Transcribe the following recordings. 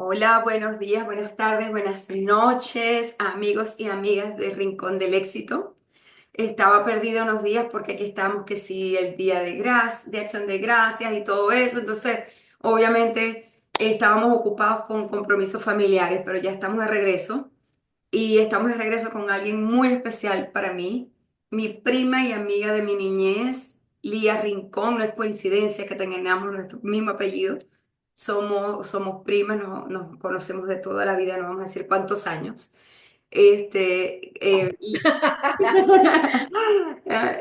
Hola, buenos días, buenas tardes, buenas noches, amigos y amigas de Rincón del Éxito. Estaba perdida unos días porque aquí estamos, que sí, el día de Acción de Gracias y todo eso. Entonces, obviamente, estábamos ocupados con compromisos familiares, pero ya estamos de regreso y estamos de regreso con alguien muy especial para mí, mi prima y amiga de mi niñez, Lía Rincón. No es coincidencia que tengamos nuestro mismo apellido. Somos primas, nos conocemos de toda la vida, no vamos a decir cuántos años. Y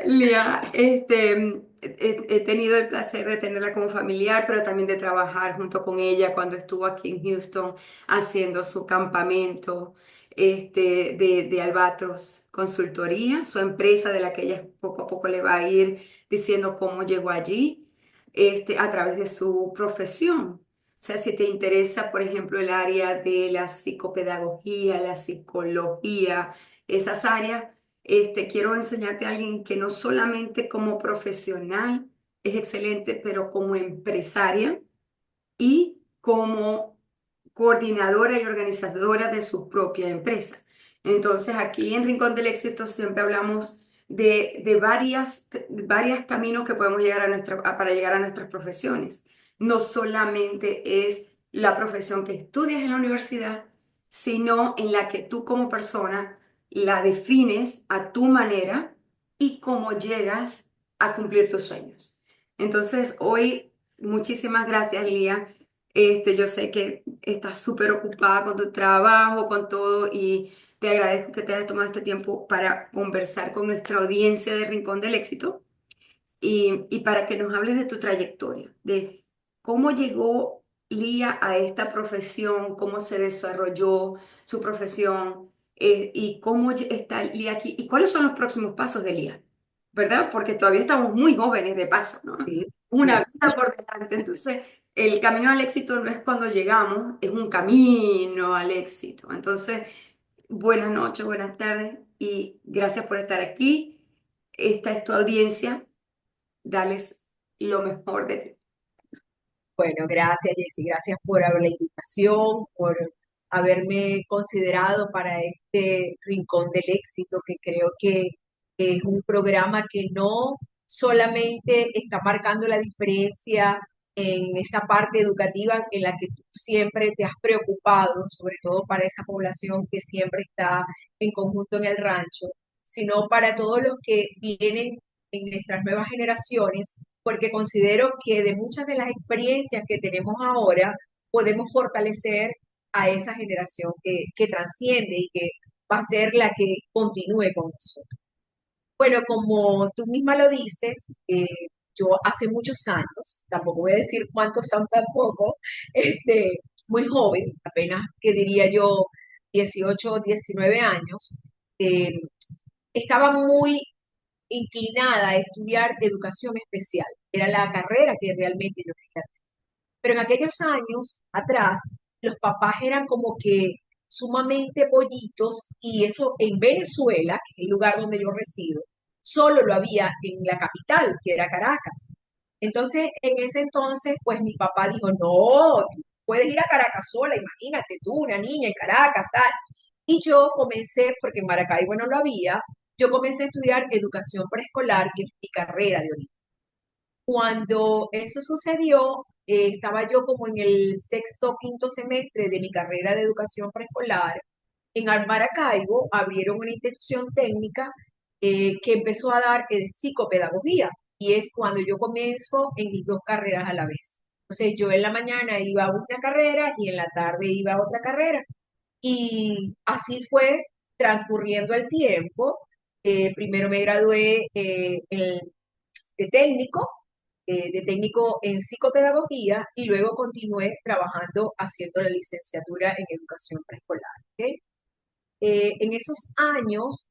Lía, he tenido el placer de tenerla como familiar, pero también de trabajar junto con ella cuando estuvo aquí en Houston haciendo su campamento de Albatros Consultoría, su empresa de la que ella poco a poco le va a ir diciendo cómo llegó allí, a través de su profesión. O sea, si te interesa, por ejemplo, el área de la psicopedagogía, la psicología, esas áreas, quiero enseñarte a alguien que no solamente como profesional es excelente, pero como empresaria y como coordinadora y organizadora de su propia empresa. Entonces, aquí en Rincón del Éxito siempre hablamos de varias caminos que podemos llegar para llegar a nuestras profesiones. No solamente es la profesión que estudias en la universidad, sino en la que tú como persona la defines a tu manera y cómo llegas a cumplir tus sueños. Entonces, hoy, muchísimas gracias, Lía. Yo sé que estás súper ocupada con tu trabajo, con todo, y te agradezco que te hayas tomado este tiempo para conversar con nuestra audiencia de Rincón del Éxito y para que nos hables de tu trayectoria, de cómo llegó Lía a esta profesión, cómo se desarrolló su profesión, y cómo está Lía aquí y cuáles son los próximos pasos de Lía, ¿verdad? Porque todavía estamos muy jóvenes de paso, ¿no? Sí, sí Una es. vida por delante. Entonces, el camino al éxito no es cuando llegamos, es un camino al éxito. Entonces, buenas noches, buenas tardes y gracias por estar aquí. Esta es tu audiencia, dales lo mejor de ti. Bueno, gracias, Jessy. Gracias por la invitación, por haberme considerado para este Rincón del Éxito, que creo que es un programa que no solamente está marcando la diferencia en esa parte educativa en la que tú siempre te has preocupado, sobre todo para esa población que siempre está en conjunto en el rancho, sino para todos los que vienen en nuestras nuevas generaciones, porque considero que de muchas de las experiencias que tenemos ahora podemos fortalecer a esa generación que transciende y que va a ser la que continúe con nosotros. Bueno, como tú misma lo dices, yo hace muchos años, tampoco voy a decir cuántos son tampoco, este, muy joven, apenas que diría yo 18 o 19 años, eh, estaba muy inclinada a estudiar educación especial. Era la carrera que realmente yo quería. Pero en aquellos años atrás, los papás eran como que sumamente pollitos y eso en Venezuela, que es el lugar donde yo resido, solo lo había en la capital, que era Caracas. Entonces, en ese entonces, pues mi papá dijo, no, tú puedes ir a Caracas sola, imagínate tú, una niña en Caracas, tal. Y yo comencé, porque en Maracaibo no lo había, yo comencé a estudiar educación preescolar, que es mi carrera de origen. Cuando eso sucedió, estaba yo como en el sexto o quinto semestre de mi carrera de educación preescolar. En Maracaibo abrieron una institución técnica que empezó a dar psicopedagogía y es cuando yo comienzo en mis dos carreras a la vez. Entonces yo en la mañana iba a una carrera y en la tarde iba a otra carrera. Y así fue transcurriendo el tiempo. Primero me gradué de técnico, de técnico en psicopedagogía y luego continué trabajando haciendo la licenciatura en educación preescolar. ¿Ok? En esos años,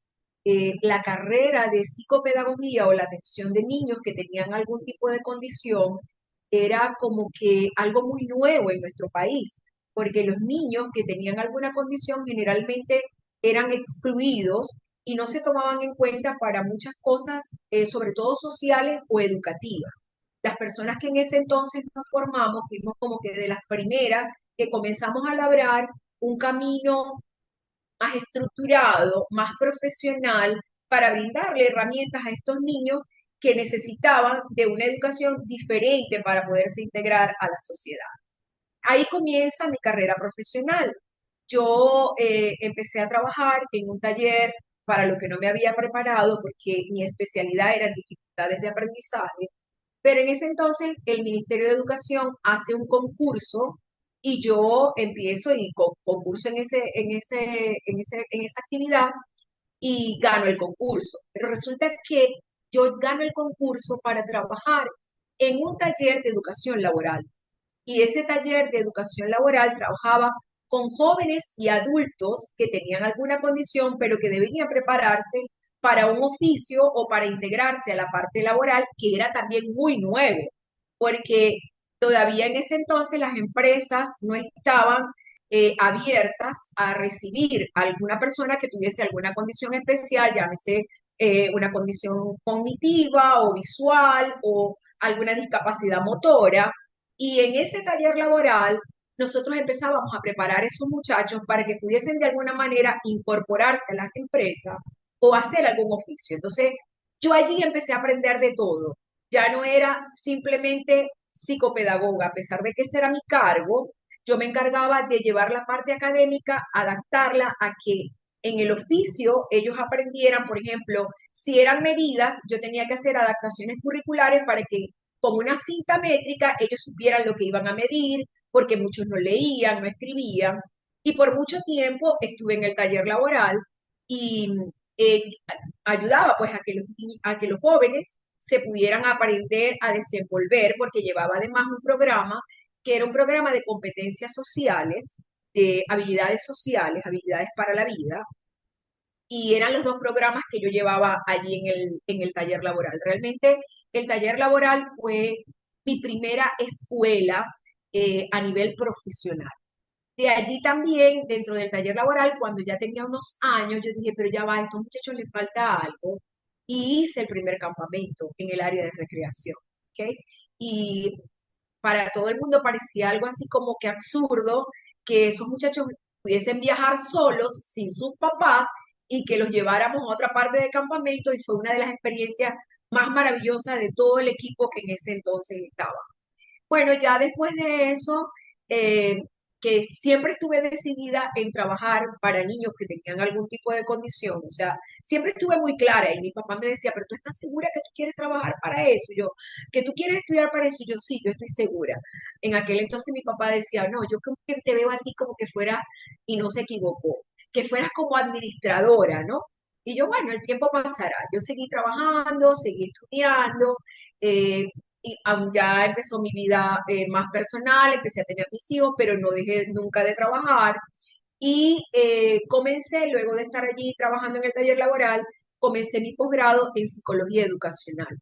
la carrera de psicopedagogía o la atención de niños que tenían algún tipo de condición era como que algo muy nuevo en nuestro país, porque los niños que tenían alguna condición generalmente eran excluidos y no se tomaban en cuenta para muchas cosas, sobre todo sociales o educativas. Las personas que en ese entonces nos formamos fuimos como que de las primeras que comenzamos a labrar un camino más estructurado, más profesional, para brindarle herramientas a estos niños que necesitaban de una educación diferente para poderse integrar a la sociedad. Ahí comienza mi carrera profesional. Yo empecé a trabajar en un taller para lo que no me había preparado porque mi especialidad eran dificultades de aprendizaje, pero en ese entonces el Ministerio de Educación hace un concurso y yo empiezo y concurso en esa actividad y gano el concurso. Pero resulta que yo gano el concurso para trabajar en un taller de educación laboral. Y ese taller de educación laboral trabajaba con jóvenes y adultos que tenían alguna condición, pero que debían prepararse para un oficio o para integrarse a la parte laboral, que era también muy nuevo, porque todavía en ese entonces las empresas no estaban abiertas a recibir a alguna persona que tuviese alguna condición especial, llámese una condición cognitiva o visual o alguna discapacidad motora, y en ese taller laboral, nosotros empezábamos a preparar a esos muchachos para que pudiesen de alguna manera incorporarse a las empresas o hacer algún oficio. Entonces, yo allí empecé a aprender de todo. Ya no era simplemente psicopedagoga, a pesar de que ese era mi cargo, yo me encargaba de llevar la parte académica, adaptarla a que en el oficio ellos aprendieran, por ejemplo, si eran medidas, yo tenía que hacer adaptaciones curriculares para que con una cinta métrica ellos supieran lo que iban a medir, porque muchos no leían, no escribían. Y por mucho tiempo estuve en el taller laboral y eh, ayudaba pues a que los jóvenes se pudieran aprender a desenvolver, porque llevaba además un programa que era un programa de competencias sociales, de habilidades sociales, habilidades para la vida, y eran los dos programas que yo llevaba allí en el taller laboral. Realmente el taller laboral fue mi primera escuela a nivel profesional. De allí también, dentro del taller laboral, cuando ya tenía unos años, yo dije, pero ya va, a estos muchachos les falta algo. Y hice el primer campamento en el área de recreación. ¿Ok? Y para todo el mundo parecía algo así como que absurdo que esos muchachos pudiesen viajar solos, sin sus papás, y que los lleváramos a otra parte del campamento, y fue una de las experiencias más maravillosas de todo el equipo que en ese entonces estaba. Bueno, ya después de eso, eh, que siempre estuve decidida en trabajar para niños que tenían algún tipo de condición, o sea, siempre estuve muy clara y mi papá me decía, pero tú estás segura que tú quieres trabajar para eso, y yo, que tú quieres estudiar para eso, y yo sí, yo estoy segura. En aquel entonces mi papá decía, no, yo como que te veo a ti como que fuera, y no se equivocó, que fueras como administradora, ¿no? Y yo, bueno, el tiempo pasará. Yo seguí trabajando, seguí estudiando, eh, y aún ya empezó mi vida más personal, empecé a tener mis hijos, pero no dejé nunca de trabajar. Y comencé, luego de estar allí trabajando en el taller laboral, comencé mi posgrado en psicología educacional,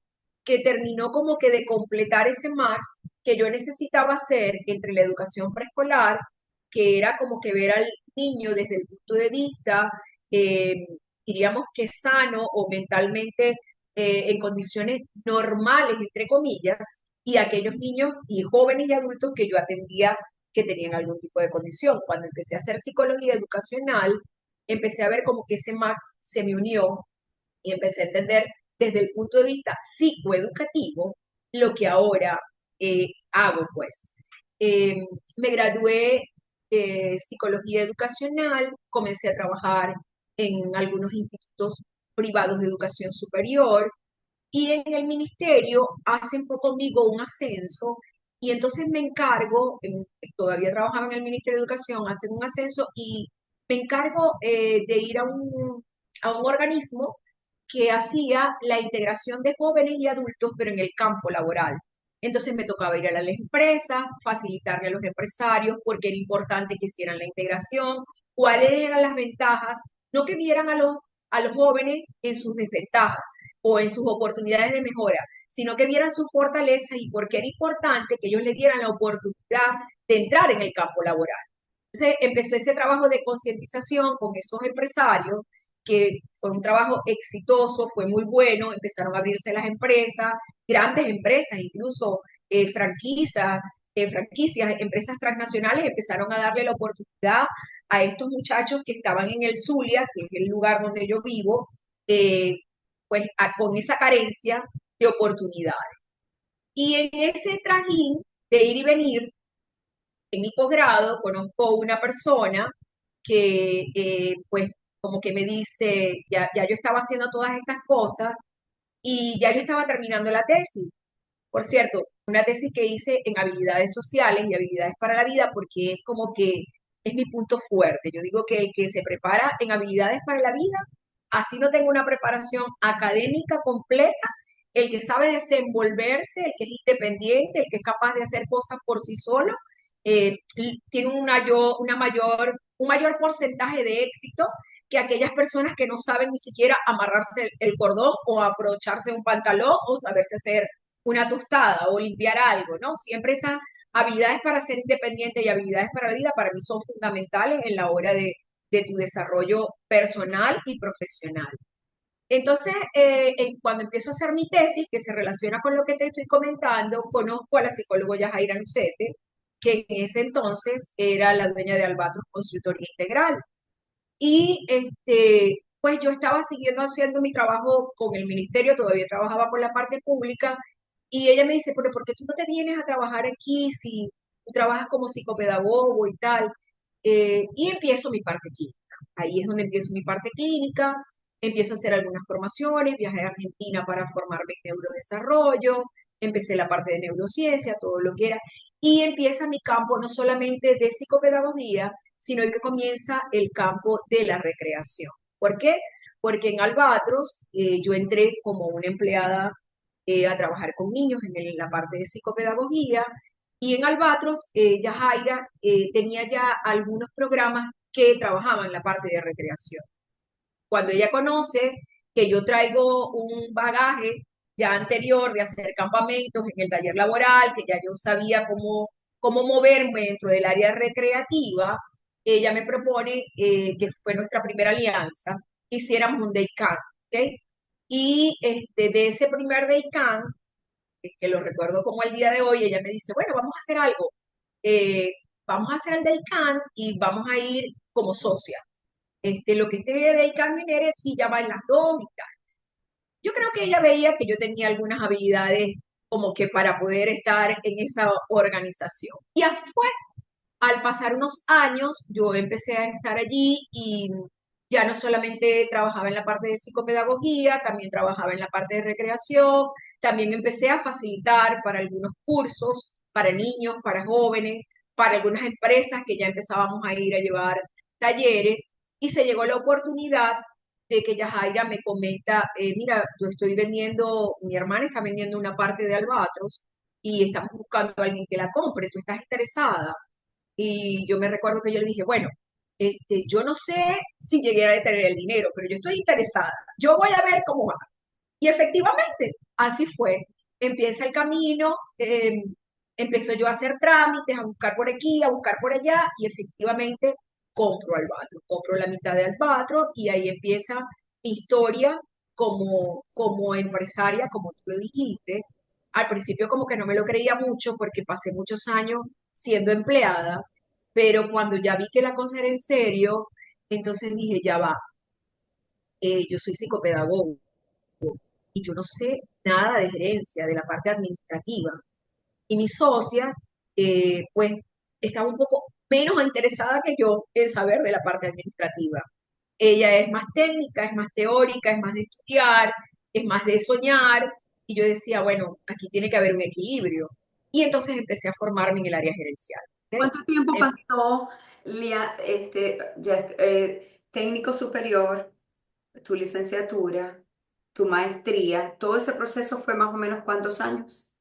que terminó como que de completar ese más que yo necesitaba hacer entre la educación preescolar, que era como que ver al niño desde el punto de vista, eh, diríamos que sano o mentalmente en condiciones normales, entre comillas, y aquellos niños y jóvenes y adultos que yo atendía que tenían algún tipo de condición. Cuando empecé a hacer psicología educacional, empecé a ver como que ese max se me unió y empecé a entender desde el punto de vista psicoeducativo lo que ahora hago, pues. Eh, Me gradué de psicología educacional, comencé a trabajar en algunos institutos privados de educación superior, y en el ministerio hacen conmigo un ascenso, y entonces me encargo, todavía trabajaba en el Ministerio de Educación, hacen un ascenso y me encargo de ir a un organismo que hacía la integración de jóvenes y adultos, pero en el campo laboral. Entonces me tocaba ir a las empresas, facilitarle a los empresarios, porque era importante que hicieran la integración, cuáles eran las ventajas, no que vieran a los jóvenes en sus desventajas o en sus oportunidades de mejora, sino que vieran sus fortalezas y por qué era importante que ellos le dieran la oportunidad de entrar en el campo laboral. Entonces empezó ese trabajo de concientización con esos empresarios, que fue un trabajo exitoso, fue muy bueno, empezaron a abrirse las empresas, grandes empresas, incluso franquicias, franquicias, empresas transnacionales empezaron a darle la oportunidad a estos muchachos que estaban en el Zulia, que es el lugar donde yo vivo, eh, pues con esa carencia de oportunidades. Y en ese trajín de ir y venir, en mi posgrado, conozco una persona que pues como que me dice, ya yo estaba haciendo todas estas cosas y ya yo estaba terminando la tesis. Por cierto, una tesis que hice en habilidades sociales y habilidades para la vida, porque es como que es mi punto fuerte. Yo digo que el que se prepara en habilidades para la vida, así no tengo una preparación académica completa, el que sabe desenvolverse, el que es independiente, el que es capaz de hacer cosas por sí solo, tiene un mayor porcentaje de éxito que aquellas personas que no saben ni siquiera amarrarse el cordón o abrocharse un pantalón o saberse hacer una tostada o limpiar algo, ¿no? Siempre esas habilidades para ser independiente y habilidades para la vida para mí son fundamentales en la hora de tu desarrollo personal y profesional. Entonces, cuando empiezo a hacer mi tesis, que se relaciona con lo que te estoy comentando, conozco a la psicóloga Yajaira Lucete, que en ese entonces era la dueña de Albatros Consultoría Integral. Y pues yo estaba siguiendo haciendo mi trabajo con el ministerio, todavía trabajaba por la parte pública, y ella me dice, pero ¿por qué tú no te vienes a trabajar aquí si tú trabajas como psicopedagogo y tal? Y empiezo mi parte clínica. Ahí es donde empiezo mi parte clínica, empiezo a hacer algunas formaciones, viajé a Argentina para formarme en neurodesarrollo, empecé la parte de neurociencia, todo lo que era, y empieza mi campo no solamente de psicopedagogía, sino que comienza el campo de la recreación. ¿Por qué? Porque en Albatros yo entré como una empleada a trabajar con niños en la parte de psicopedagogía y en Albatros Yajaira tenía ya algunos programas que trabajaban en la parte de recreación. Cuando ella conoce que yo traigo un bagaje ya anterior de hacer campamentos en el taller laboral, que ya yo sabía cómo moverme dentro del área recreativa, ella me propone, que fue nuestra primera alianza, hiciéramos un day camp, ¿ok? Y de ese primer day camp, que lo recuerdo como el día de hoy, ella me dice, bueno, vamos a hacer algo, eh, vamos a hacer el day camp y vamos a ir como socia. Lo que esté de Camionere sí ya va en las dos y tal. Yo creo que ella veía que yo tenía algunas habilidades como que para poder estar en esa organización. Y así fue. Al pasar unos años, yo empecé a estar allí y ya no solamente trabajaba en la parte de psicopedagogía, también trabajaba en la parte de recreación, también empecé a facilitar para algunos cursos, para niños, para jóvenes, para algunas empresas que ya empezábamos a ir a llevar talleres y se llegó la oportunidad de que Yajaira me comenta, mira, yo estoy vendiendo, mi hermana está vendiendo una parte de Albatros y estamos buscando a alguien que la compre, ¿tú estás interesada? Y yo me recuerdo que yo le dije, bueno, yo no sé si llegué a tener el dinero, pero yo estoy interesada. Yo voy a ver cómo va. Y efectivamente, así fue. Empieza el camino, empiezo yo a hacer trámites, a buscar por aquí, a buscar por allá, y efectivamente compro Albatro, compro la mitad de Albatro, y ahí empieza mi historia como empresaria, como tú lo dijiste. Al principio como que no me lo creía mucho porque pasé muchos años siendo empleada, pero cuando ya vi que la cosa era en serio, entonces dije, ya va, yo soy psicopedagogo y yo no sé nada de gerencia, de la parte administrativa. Y mi socia, pues, estaba un poco menos interesada que yo en saber de la parte administrativa. Ella es más técnica, es más teórica, es más de estudiar, es más de soñar. Y yo decía, bueno, aquí tiene que haber un equilibrio. Y entonces empecé a formarme en el área gerencial. ¿Ok? ¿Cuánto tiempo Em, pasó, técnico superior, tu licenciatura, tu maestría? ¿Todo ese proceso fue más o menos cuántos años?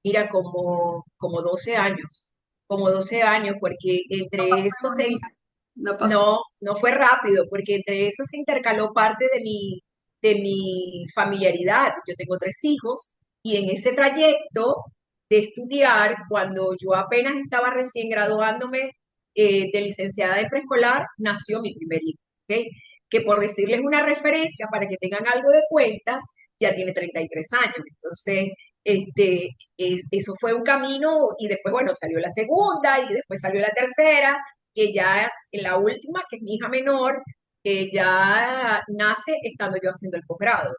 Mira, como 12 años, como 12 años, porque No entre pasó eso en un se, día, no pasó. no fue rápido, porque entre eso se intercaló parte de mi familiaridad. Yo tengo 3 hijos y en ese trayecto de estudiar, cuando yo apenas estaba recién graduándome de licenciada de preescolar, nació mi primer hijo, ¿ok? Que por decirles una referencia para que tengan algo de cuentas, ya tiene 33 años. Entonces, Eso fue un camino y después, bueno, salió la segunda y después salió la tercera, que ya es la última, que es mi hija menor, que ya nace estando yo haciendo el posgrado.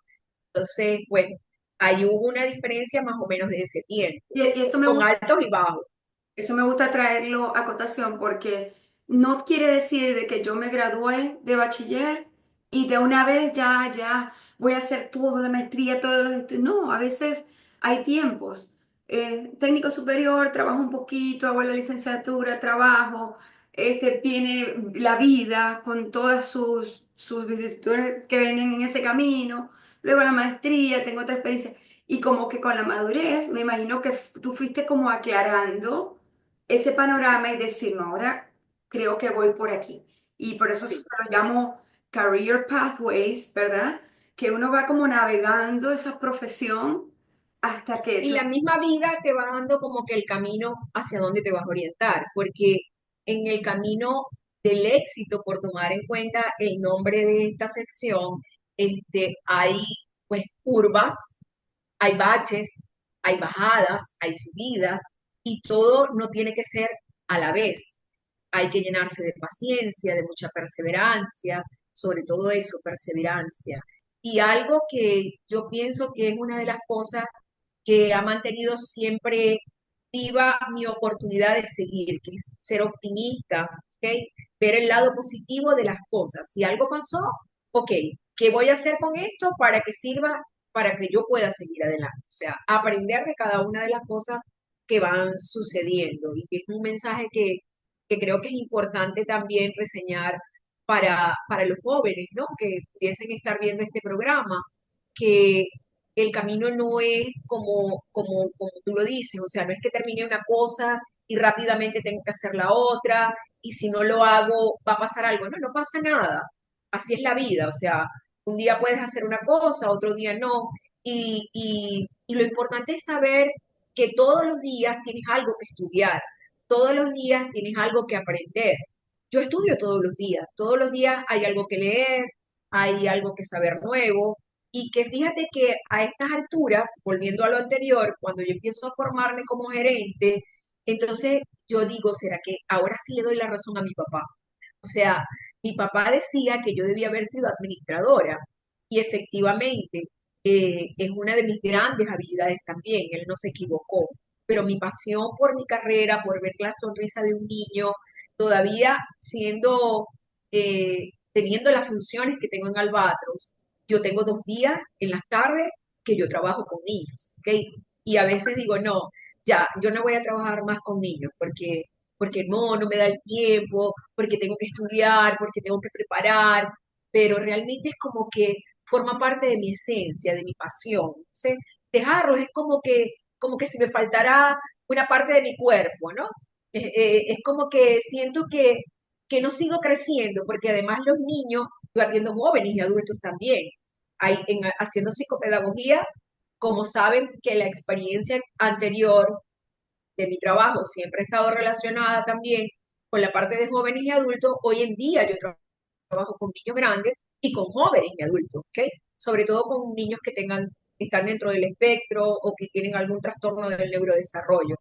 Entonces, bueno, ahí hubo una diferencia más o menos de ese tiempo, Y eso me con gusta. altos y bajos. Eso me gusta traerlo a cotación porque no quiere decir de que yo me gradué de bachiller y de una vez ya voy a hacer toda la maestría, todos los estudios. No, a veces hay tiempos. Técnico superior, trabajo un poquito, hago la licenciatura, trabajo, viene la vida con todas sus vicisitudes que vienen en ese camino. Luego la maestría, tengo otra experiencia. Y como que con la madurez, me imagino que tú fuiste como aclarando ese panorama y decir, no, ahora creo que voy por aquí. Y por eso Sí. lo llamo career pathways, ¿verdad? Que uno va como navegando esa profesión hasta que Y tú... la misma vida te va dando como que el camino hacia dónde te vas a orientar, porque en el camino del éxito, por tomar en cuenta el nombre de esta sección, hay pues curvas, hay baches, hay bajadas, hay subidas, y todo no tiene que ser a la vez. Hay que llenarse de paciencia, de mucha perseverancia, sobre todo eso, perseverancia. Y algo que yo pienso que es una de las cosas que ha mantenido siempre viva mi oportunidad de seguir, que es ser optimista, ¿ok? Ver el lado positivo de las cosas. Si algo pasó, ok, ¿qué voy a hacer con esto para que sirva, para que yo pueda seguir adelante? O sea, aprender de cada una de las cosas que van sucediendo. Y que es un mensaje que creo que es importante también reseñar para los jóvenes, ¿no? Que pudiesen estar viendo este programa, que el camino no es como tú lo dices, o sea, no es que termine una cosa y rápidamente tengo que hacer la otra, y si no lo hago va a pasar algo. No, no pasa nada. Así es la vida, o sea, un día puedes hacer una cosa, otro día no, y lo importante es saber que todos los días tienes algo que estudiar, todos los días tienes algo que aprender. Yo estudio todos los días hay algo que leer, hay algo que saber nuevo, y que fíjate que a estas alturas, volviendo a lo anterior, cuando yo empiezo a formarme como gerente, entonces yo digo, ¿será que ahora sí le doy la razón a mi papá? O sea, mi papá decía que yo debía haber sido administradora y efectivamente es una de mis grandes habilidades también, él no se equivocó, pero mi pasión por mi carrera, por ver la sonrisa de un niño, todavía teniendo las funciones que tengo en Albatros, yo tengo 2 días en las tardes que yo trabajo con niños, ¿ok? Y a veces digo, no, ya, yo no voy a trabajar más con niños porque no me da el tiempo, porque tengo que estudiar, porque tengo que preparar, pero realmente es como que forma parte de mi esencia, de mi pasión. Entonces, dejarlos es como que si me faltara una parte de mi cuerpo, ¿no? Es como que siento que no sigo creciendo, porque además los niños, yo atiendo jóvenes y adultos también, haciendo psicopedagogía, como saben que la experiencia anterior de mi trabajo siempre ha estado relacionada también con la parte de jóvenes y adultos. Hoy en día yo trabajo con niños grandes y con jóvenes y adultos, ¿ok? Sobre todo con niños están dentro del espectro o que tienen algún trastorno del neurodesarrollo.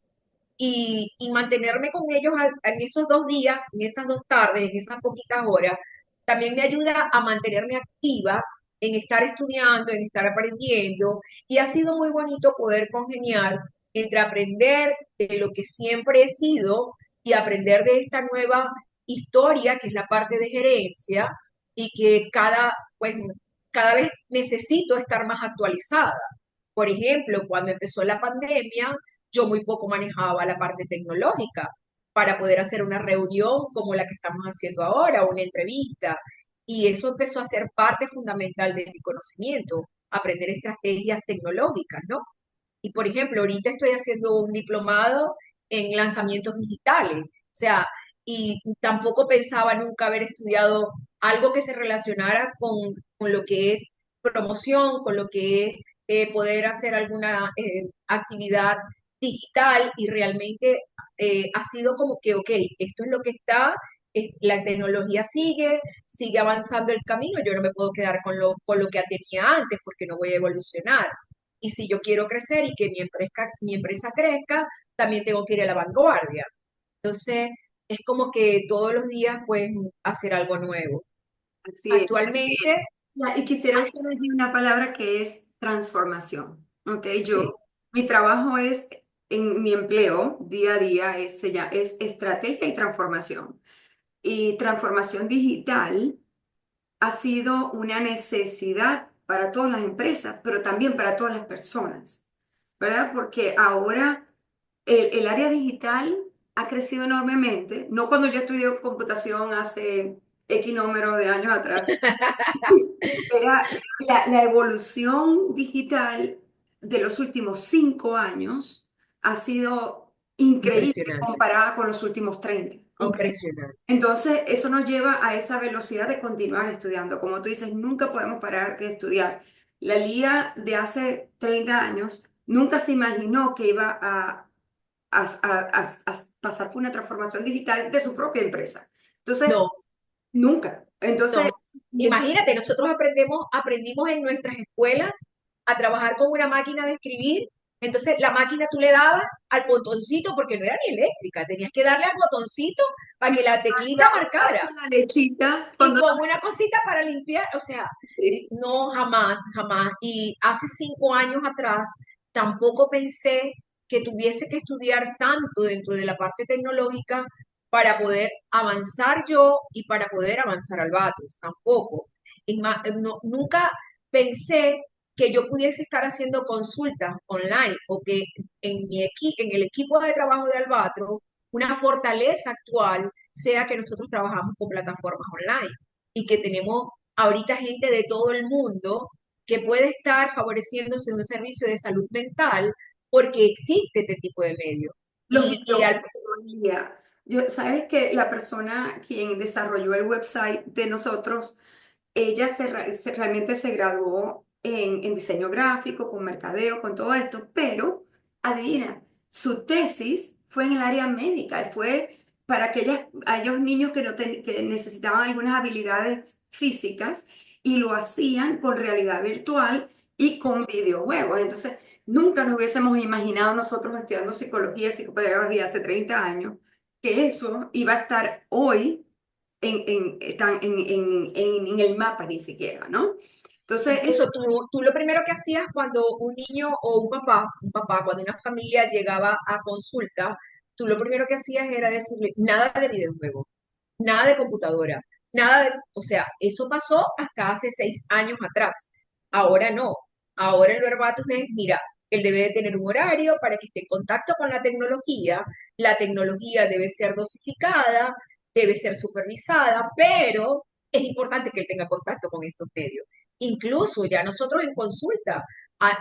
Y mantenerme con ellos en esos 2 días, en esas 2 tardes, en esas poquitas horas, también me ayuda a mantenerme activa en estar estudiando, en estar aprendiendo, y ha sido muy bonito poder congeniar entre aprender de lo que siempre he sido y aprender de esta nueva historia, que es la parte de gerencia, y que cada vez necesito estar más actualizada. Por ejemplo, cuando empezó la pandemia, yo muy poco manejaba la parte tecnológica para poder hacer una reunión como la que estamos haciendo ahora, una entrevista. Y eso empezó a ser parte fundamental de mi conocimiento, aprender estrategias tecnológicas, ¿no? Y por ejemplo, ahorita estoy haciendo un diplomado en lanzamientos digitales. O sea, y tampoco pensaba nunca haber estudiado algo que se relacionara con lo que es promoción, con lo que es poder hacer alguna actividad digital, y realmente ha sido como que, ok, esto es lo que está, la tecnología sigue avanzando el camino, yo no me puedo quedar con lo que tenía antes porque no voy a evolucionar. Y si yo quiero crecer y que mi empresa crezca, también tengo que ir a la vanguardia. Entonces, es como que todos los días, pues, hacer algo nuevo. Así es. Actualmente, Y quisiera usar allí una palabra que es transformación. ¿Ok? sí, Mi trabajo es, en mi empleo día a día, es estrategia y transformación. Y transformación digital ha sido una necesidad para todas las empresas, pero también para todas las personas, ¿verdad? Porque ahora el área digital ha crecido enormemente, no cuando yo estudié computación hace X número de años atrás. Era la evolución digital de los últimos 5 años ha sido increíble impresionante, comparada con los últimos 30. ¿Ok? impresionante. Entonces, eso nos lleva a esa velocidad de continuar estudiando. Como tú dices, nunca podemos parar de estudiar. La Lía de hace 30 años nunca se imaginó que iba a pasar por una transformación digital de su propia empresa. Entonces, No, nunca. Entonces, no. Imagínate, nosotros aprendimos en nuestras escuelas a trabajar con una máquina de escribir. Entonces, la máquina tú le dabas al botoncito, porque no era ni eléctrica, tenías que darle al botoncito para y que la teclita marcara. la lechita Y cuando con una cosita para limpiar, o sea, no, jamás, jamás. Y hace 5 años atrás tampoco pensé que tuviese que estudiar tanto dentro de la parte tecnológica para poder avanzar yo y para poder avanzar al Batus, tampoco. Es más, nunca pensé que yo pudiese estar haciendo consultas online o que en el equipo de trabajo de Albatro, una fortaleza actual sea que nosotros trabajamos con plataformas online y que tenemos ahorita gente de todo el mundo que puede estar favoreciéndose de un servicio de salud mental porque existe este tipo de medio. los Y al, videos. Sabes que la persona quien desarrolló el website de nosotros, ella realmente se graduó en diseño gráfico, con mercadeo, con todo esto, pero adivina, su tesis fue en el área médica, fue para aquellos niños que, que necesitaban algunas habilidades físicas y lo hacían con realidad virtual y con videojuegos. Entonces, nunca nos hubiésemos imaginado nosotros estudiando psicología y psicopedagogía hace 30 años que eso iba a estar hoy en el mapa ni siquiera, ¿no? Entonces, incluso tú lo primero que hacías cuando un niño o un papá, cuando una familia llegaba a consulta, tú lo primero que hacías era decirle nada de videojuegos, nada de computadora, nada de, o sea, eso pasó hasta hace 6 años atrás. Ahora no. Ahora el verbatim es, mira, él debe de tener un horario para que esté en contacto con la tecnología debe ser dosificada, debe ser supervisada, pero es importante que él tenga contacto con estos medios. Incluso ya nosotros en consulta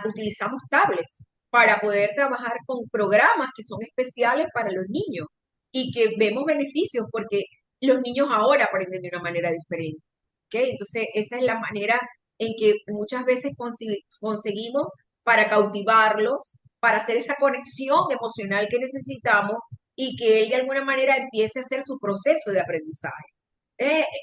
utilizamos tablets para poder trabajar con programas que son especiales para los niños y que vemos beneficios porque los niños ahora aprenden de una manera diferente. ¿Okay? Entonces, esa es la manera en que muchas veces conseguimos para cautivarlos, para hacer esa conexión emocional que necesitamos y que él de alguna manera empiece a hacer su proceso de aprendizaje.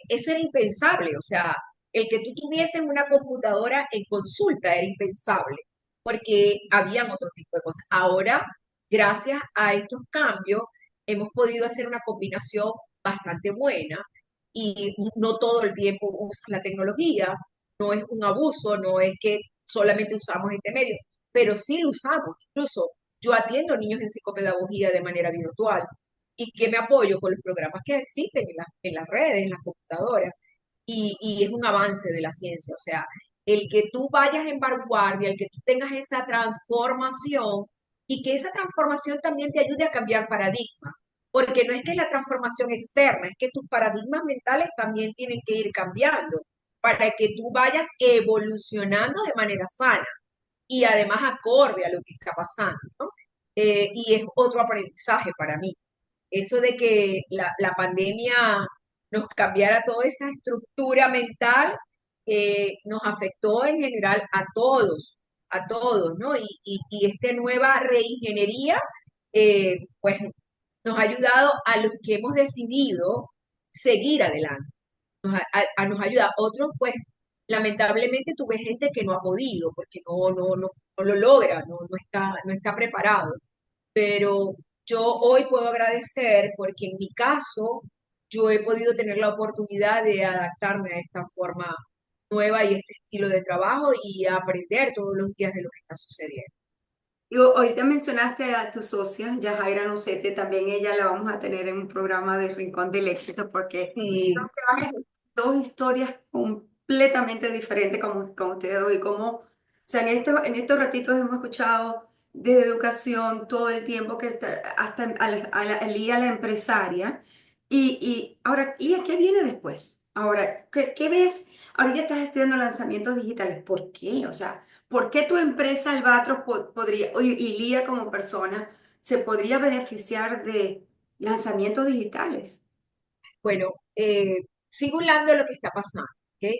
Eso era impensable, o sea, el que tú tuvieses una computadora en consulta era impensable, porque habían otro tipo de cosas. Ahora, gracias a estos cambios, hemos podido hacer una combinación bastante buena y no todo el tiempo usas la tecnología, no es un abuso, no es que solamente usamos este medio, pero sí lo usamos. Incluso yo atiendo niños en psicopedagogía de manera virtual y que me apoyo con los programas que existen en las redes, en las computadoras, y es un avance de la ciencia. O sea, el que tú vayas en vanguardia, el que tú tengas esa transformación y que esa transformación también te ayude a cambiar paradigma. Porque no es que es la transformación externa, es que tus paradigmas mentales también tienen que ir cambiando para que tú vayas evolucionando de manera sana y además acorde a lo que está pasando, ¿no? Y es otro aprendizaje para mí. Eso de que la pandemia nos cambiara toda esa estructura mental, nos afectó en general a todos, ¿no? Y esta nueva reingeniería, pues nos ha ayudado a los que hemos decidido seguir adelante, nos ayuda. Otros, pues, Lamentablemente tuve gente que no ha podido porque no lo logra, no está preparado. Pero yo hoy puedo agradecer porque en mi caso yo he podido tener la oportunidad de adaptarme a esta forma nueva y este estilo de trabajo y a aprender todos los días de lo que está sucediendo. Y ahorita mencionaste a tu socia, Yajaira Nocete, también ella la vamos a tener en un programa de Rincón del Éxito, porque Sí, creo que hay dos historias completamente diferentes como ustedes dos, y como, o sea, en estos ratitos hemos escuchado de educación todo el tiempo, que hasta Lía la empresaria, y ahora, Lía, ¿qué viene después? Ahora, ¿qué ves? Ahorita estás estudiando lanzamientos digitales, ¿por qué? O sea, ¿por qué tu empresa Albatros podría, y Lía como persona, se podría beneficiar de lanzamientos digitales? bueno, sigo hablando de lo que está pasando, ¿ok?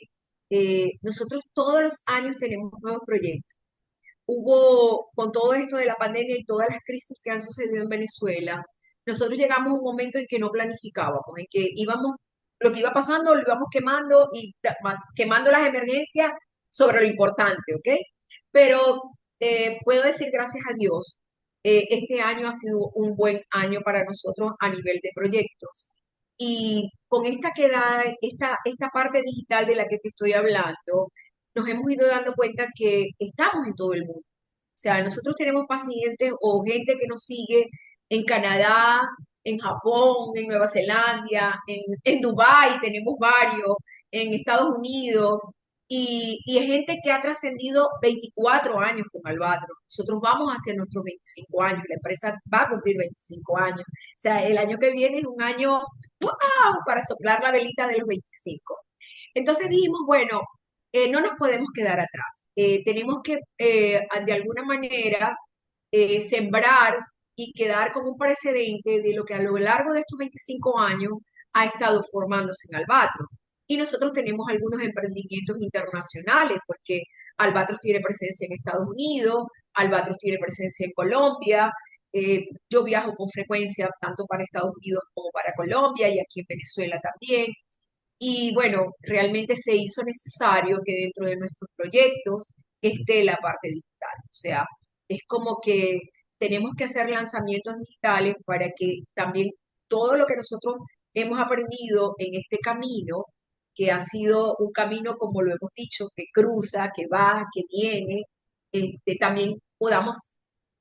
Nosotros todos los años tenemos nuevos proyectos. Hubo, con todo esto de la pandemia y todas las crisis que han sucedido en Venezuela, nosotros llegamos a un momento en que no planificábamos, en que íbamos, lo que iba pasando lo íbamos quemando y quemando las emergencias sobre lo importante, ¿ok? Pero puedo decir gracias a Dios, este año ha sido un buen año para nosotros a nivel de proyectos. Y con esta parte digital de la que te estoy hablando, nos hemos ido dando cuenta que estamos en todo el mundo. O sea, nosotros tenemos pacientes o gente que nos sigue en Canadá, en Japón, en Nueva Zelanda, en Dubái tenemos varios, en Estados Unidos, y es gente que ha trascendido 24 años con Albatros. Nosotros vamos hacia nuestros 25 años, la empresa va a cumplir 25 años. O sea, el año que viene es un año, ¡wow!, para soplar la velita de los 25. Entonces dijimos, bueno, no nos podemos quedar atrás. Tenemos que, de alguna manera, sembrar y quedar como un precedente de lo que a lo largo de estos 25 años ha estado formándose en Albatros. Y nosotros tenemos algunos emprendimientos internacionales, porque Albatros tiene presencia en Estados Unidos, Albatros tiene presencia en Colombia. Yo viajo con frecuencia tanto para Estados Unidos como para Colombia y aquí en Venezuela también. Y bueno, realmente se hizo necesario que dentro de nuestros proyectos esté la parte digital. O sea, es como que tenemos que hacer lanzamientos digitales para que también todo lo que nosotros hemos aprendido en este camino, que ha sido un camino, como lo hemos dicho, que cruza, que va, que viene, también podamos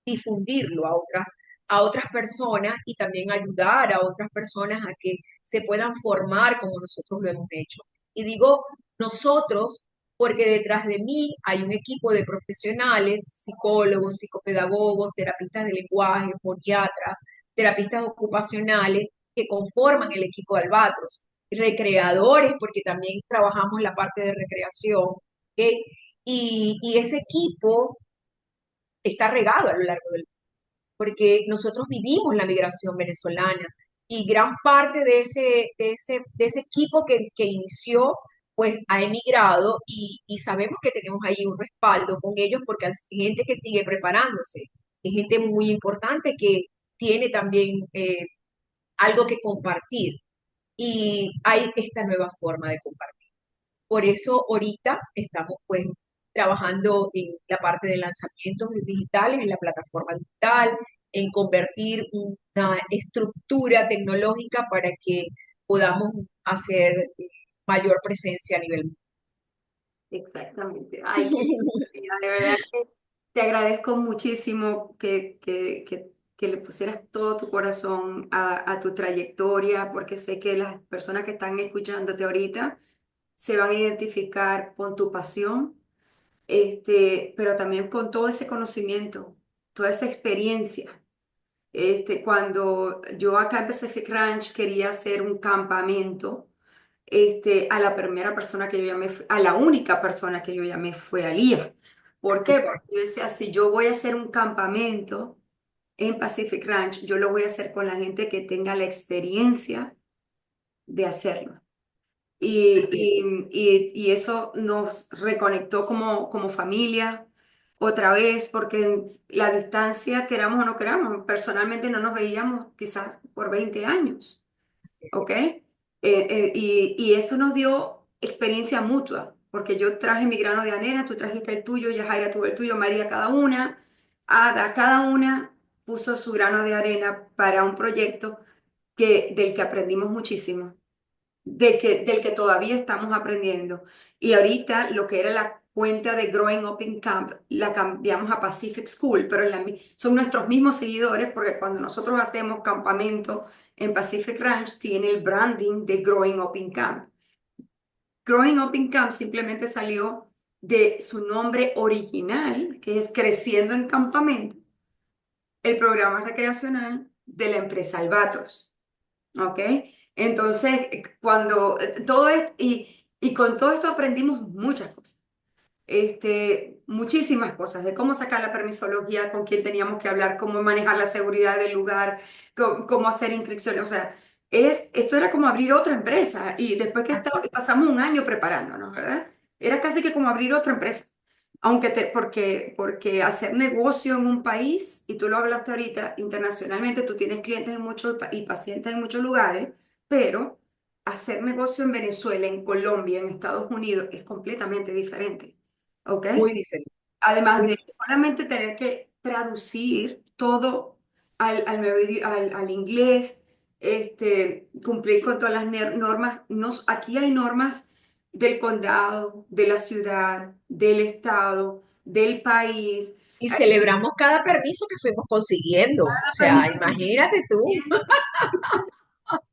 difundirlo a otras personas y también ayudar a otras personas a que se puedan formar como nosotros lo hemos hecho. Y digo nosotros porque detrás de mí hay un equipo de profesionales, psicólogos, psicopedagogos, terapistas de lenguaje, foniatras, terapistas ocupacionales que conforman el equipo de Albatros, recreadores, porque también trabajamos la parte de recreación, ¿ok? Y ese equipo está regado a lo largo del mundo, porque nosotros vivimos la migración venezolana y gran parte de ese equipo que inició, pues ha emigrado y sabemos que tenemos ahí un respaldo con ellos porque hay gente que sigue preparándose, hay gente muy importante que tiene también algo que compartir y hay esta nueva forma de compartir. Por eso ahorita estamos pues trabajando en la parte de lanzamientos digitales, en la plataforma digital, en convertir una estructura tecnológica para que podamos hacer mayor presencia a nivel Exactamente. Ay, qué linda, de verdad que te agradezco muchísimo que le pusieras todo tu corazón a tu trayectoria, porque sé que las personas que están escuchándote ahorita se van a identificar con tu pasión, pero también con todo ese conocimiento, toda esa experiencia. Cuando yo acá en Pacific Ranch quería hacer un campamento, a la primera persona que yo llamé, a la única persona que yo llamé fue a Lía. ¿Por Así qué? fue. Porque yo decía, si yo voy a hacer un campamento en Pacific Ranch, yo lo voy a hacer con la gente que tenga la experiencia de hacerlo. Así es. Y eso nos reconectó como familia otra vez, porque la distancia, queramos o no queramos, personalmente no nos veíamos quizás por 20 años, Así es. ¿ok? Y esto nos dio experiencia mutua. porque yo traje mi grano de arena, tú trajiste el tuyo, Yajaira tuvo el tuyo, María cada una, Ada cada una puso su grano de arena para un proyecto del que aprendimos muchísimo, del que todavía estamos aprendiendo. Y ahorita lo que era la cuenta de Growing Up in Camp la cambiamos a Pacific School, pero son nuestros mismos seguidores porque cuando nosotros hacemos campamento en Pacific Ranch tiene el branding de Growing Up in Camp. Growing Up in Camp simplemente salió de su nombre original, que es Creciendo en Campamento, el programa recreacional de la empresa Albatros. ¿Ok? Entonces, cuando todo esto, y con todo esto aprendimos muchas cosas, muchísimas cosas, de cómo sacar la permisología, con quién teníamos que hablar, cómo manejar la seguridad del lugar, cómo hacer inscripciones, o sea, esto era como abrir otra empresa y después que Así. pasamos un año preparándonos, ¿verdad? Era casi que como abrir otra empresa. Porque hacer negocio en un país, y tú lo hablaste ahorita, internacionalmente, tú tienes clientes en muchos y pacientes en muchos lugares, pero hacer negocio en Venezuela, en Colombia, en Estados Unidos es completamente diferente. ¿Ok? Muy diferente. Además Muy de solamente tener que traducir todo al nuevo al inglés, cumplir con todas las normas. Aquí hay normas del condado, de la ciudad, del estado, del país. Y Hay celebramos cada permiso que fuimos consiguiendo. O cada sea, permiso que tú imagínate tú. tienes.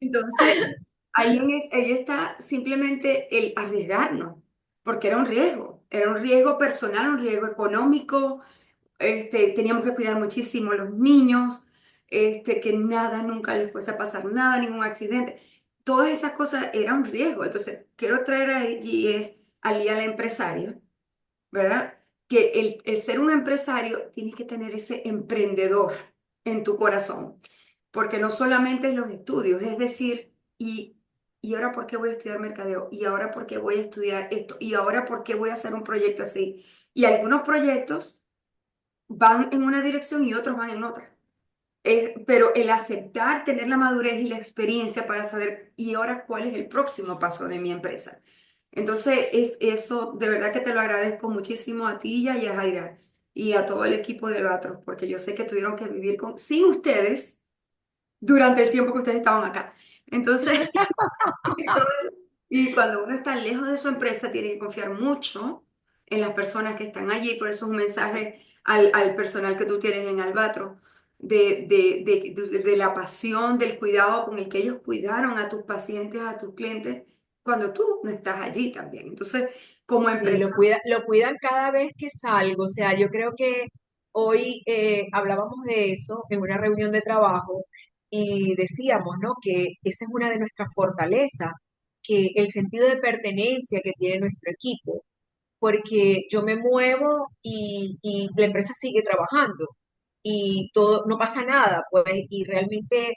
Entonces, ahí está simplemente el arriesgarnos, porque era un riesgo personal, un riesgo económico, teníamos que cuidar muchísimo a los niños, que nada, nunca les fuese a pasar nada, ningún accidente. Todas esas cosas eran un riesgo. Entonces, quiero traer allí es a Lía la empresaria, ¿verdad? Que el ser un empresario tienes que tener ese emprendedor en tu corazón, porque no solamente es los estudios, es decir, y ahora por qué voy a estudiar mercadeo, y ahora por qué voy a estudiar esto, y ahora por qué voy a hacer un proyecto así. Y algunos proyectos van en una dirección y otros van en otra. Pero el aceptar, tener la madurez y la experiencia para saber, y ahora cuál es el próximo paso de mi empresa. Entonces, es eso, de verdad que te lo agradezco muchísimo a ti y a Yajaira y a todo el equipo de Batros, porque yo sé que tuvieron que vivir sin ustedes durante el tiempo que ustedes estaban acá. Entonces, y cuando uno está lejos de su empresa, tiene que confiar mucho en las personas que están allí. Por eso es un Sí. mensaje al personal que tú tienes en Albatro, de la pasión, del cuidado con el que ellos cuidaron a tus pacientes, a tus clientes, cuando tú no estás allí también. Entonces, como Sí, empresa, lo cuidan cada vez que salgo. O sea, yo creo que hoy hablábamos de eso en una reunión de trabajo y decíamos, ¿no? Que esa es una de nuestras fortalezas, que el sentido de pertenencia que tiene nuestro equipo, porque yo me muevo y la empresa sigue trabajando y todo, no pasa nada, pues, y realmente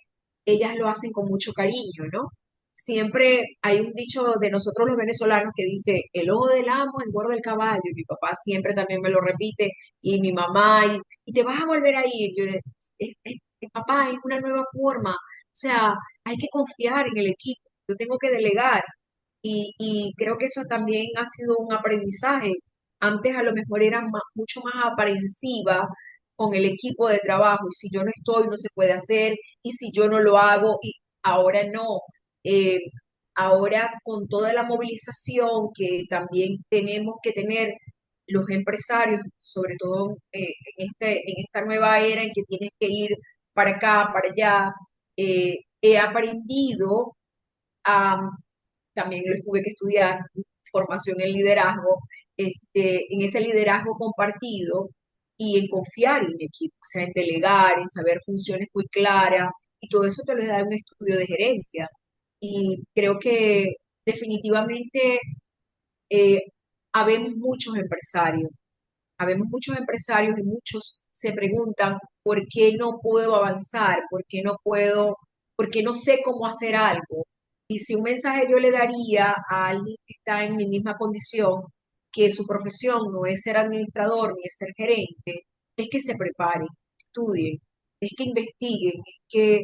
ellas lo hacen con mucho cariño, ¿no? Siempre hay un dicho de nosotros los venezolanos que dice, el ojo del amo engorda el caballo, y mi papá siempre también me lo repite, y mi mamá, y te vas a volver a ir. Yo, papá, es una nueva forma, o sea, hay que confiar en el equipo, yo tengo que delegar, y creo que eso también ha sido un aprendizaje. Antes a lo mejor era mucho más aprensiva con el equipo de trabajo, y si yo no estoy, no se puede hacer, y si yo no lo hago, y ahora no. Eh, Ahora con toda la movilización que también tenemos que tener los empresarios, sobre todo en esta nueva era en que tienes que ir para acá, para allá, he aprendido a también lo tuve que estudiar, formación en liderazgo, en ese liderazgo compartido y en confiar en mi equipo, o sea, en delegar, en saber funciones muy claras, y todo eso te lo da un estudio de gerencia. Y creo que definitivamente eh, habemos muchos empresarios y muchos se preguntan por qué no puedo avanzar, por qué no sé cómo hacer algo. Y si un mensaje yo le daría a alguien que está en mi misma condición, que su profesión no es ser administrador ni es ser gerente, es que se preparen, estudien, es que investiguen, es que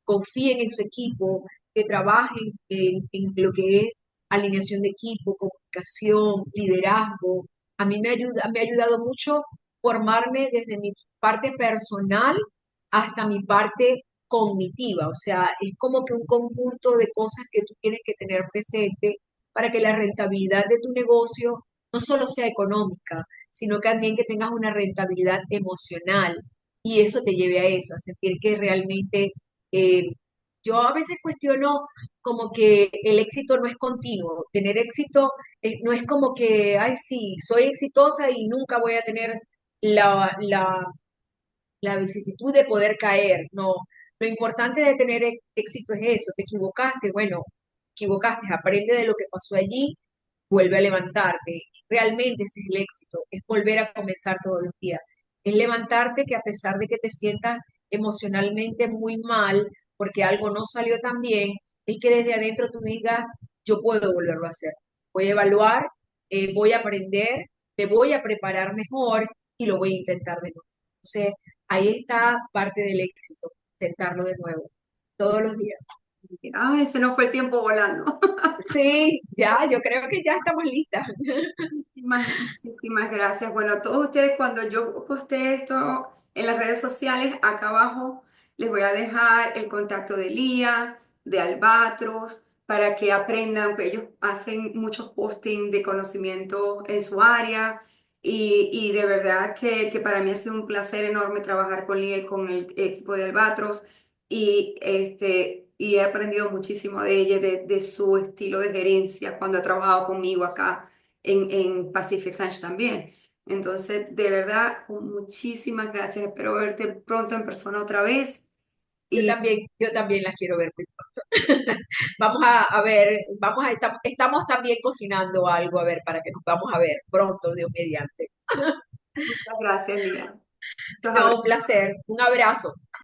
confíen en su equipo, que trabajen en lo que es alineación de equipo, comunicación, liderazgo. A mí me ha ayudado mucho formarme desde mi parte personal hasta mi parte cognitiva. O sea, es como que un conjunto de cosas que tú tienes que tener presente para que la rentabilidad de tu negocio no solo sea económica, sino que también que tengas una rentabilidad emocional y eso te lleve a eso, a sentir que realmente eh, yo a veces cuestiono como que el éxito no es continuo. Tener éxito no es como que, ay, sí, soy exitosa y nunca voy a tener la vicisitud de poder caer. No, lo importante de tener éxito es eso. Te equivocaste, bueno, equivocaste, aprende de lo que pasó allí, vuelve a levantarte. Realmente ese es el éxito, es volver a comenzar todos los días. Es levantarte que a pesar de que te sientas emocionalmente muy mal porque algo no salió tan bien, es que desde adentro tú digas, yo puedo volverlo a hacer. Voy a evaluar, voy a aprender, me voy a preparar mejor y lo voy a intentar de nuevo. Entonces, ahí está parte del éxito, intentarlo de nuevo, todos los días. Ay, se nos fue el tiempo volando. Sí, ya, yo creo que ya estamos listas. Muchísimas gracias. Bueno, a todos ustedes, cuando yo poste esto en las redes sociales, acá abajo les voy a dejar el contacto de Lía, de Albatros, para que aprendan, que ellos hacen muchos posting de conocimiento en su área. Y de verdad que para mí ha sido un placer enorme trabajar con Lía y con el equipo de Albatros. Y he aprendido muchísimo de ella, de su estilo de gerencia cuando ha trabajado conmigo acá en Pacific Ranch también. Entonces, de verdad, muchísimas gracias. Espero verte pronto en persona otra vez. Y Yo también las quiero ver muy pronto. Vamos a ver, estamos también cocinando algo, a ver, para que nos vamos a ver pronto, Dios mediante. muchas gracias, Lía. Muchos No, un abrazos. placer, un abrazo.